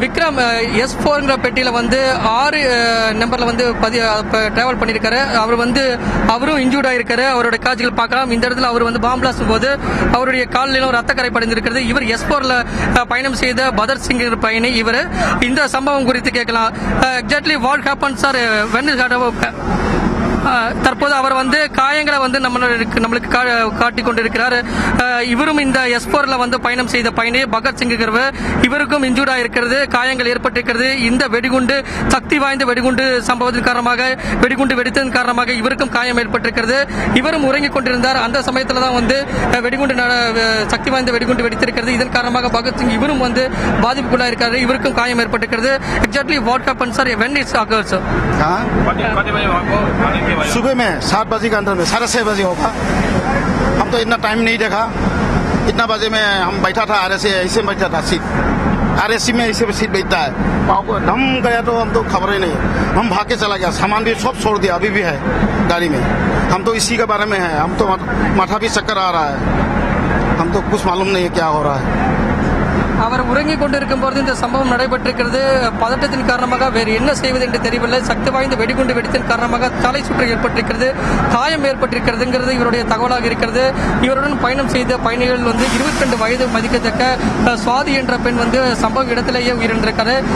விக்ரம் S4ங்கிற பெட்டியில வந்து 6 நம்பர்ல வந்து டிராவல் பண்ணியிருக்காரு. அவரும் இன்ஜூர்ட் ஆயிருக்காரு. அவருடைய காட்சிகள் பார்க்கலாம். இந்த இடத்துல அவர் வந்து பாம்பு பிளாஸ்ட் போது அவருடைய காலிலும் ரத்தக்கரை படிந்திருக்கிறது. இவர் S4ல பயணம் செய்த பதர் சிங் பயணி. இவர் இந்த சம்பவம் குறித்து கேட்கலாம். Exactly what happen sir when is தற்போது அவர் வந்து காயங்களை வந்து நம்மளுக்கு காட்டிக் கொண்டிருக்கிறார். இவரும் இந்த S4ல வந்து பயணம் செய்த பயணி பகத்சிங் இவருக்கும் இன்ஜூர்ட் ஆயிருக்கிறது. காயங்கள் ஏற்பட்டிருக்கிறது. இந்த வெடிகுண்டு சக்தி வாய்ந்த வெடிகுண்டு சம்பவத்தின் காரணமாக வெடிகுண்டு வெடித்ததன் காரணமாக இவருக்கும் காயம் ஏற்பட்டிருக்கிறது. இவரும் உறங்கிக் கொண்டிருந்தார். அந்த சமயத்தில் தான் வந்து வெடிகுண்டு சக்தி வாய்ந்த வெடிகுண்டு வெடித்திருக்கிறது. இதன் காரணமாக பகத்சிங் இவரும் வந்து பாதிப்புக்குள்ளாயிருக்கிறார். இவருக்கும் காயம் ஏற்பட்டிருக்கிறது. Exactly what happen sir when is occurs सुबह में 7 बजे के अंदर में 6:30 बजे होगा. हम तो इतना टाइम नहीं देखा. इतना बजे में हम बैठा था RSC ऐसे बैठा था सीट RSC में ऐसे सीट बैठता है. पाँव को धम गया तो हम तो खबर ही नहीं. हम भाग के चला गया. सामान भी सब छोड़ दिया. अभी भी है गाड़ी में. हम तो इसी के बारे में है. हम तो माथा भी चक्कर आ रहा है. हम तो कुछ मालूम नहीं है क्या हो रहा है. அவர் உறங்கிக் கொண்டிருக்கும் போது இந்த சம்பவம் நடைபெற்றிருக்கிறது. பதட்டத்தின் காரணமாக வேறு என்ன செய்வது என்று தெரியவில்லை. சக்தி வாய்ந்த வெடிகுண்டு வெடித்ததன் காரணமாக தலை சுற்று ஏற்பட்டிருக்கிறது. காயம் ஏற்பட்டிருக்கிறதுங்கிறது இவருடைய தகவலாக இருக்கிறது. இவருடன் பயணம் செய்த பயணிகள் வந்து 22 வயது மதிக்கத்தக்க சுவாதி என்ற பெண் வந்து சம்பவ இடத்திலேயே உயிரிழந்திருக்கிறார்.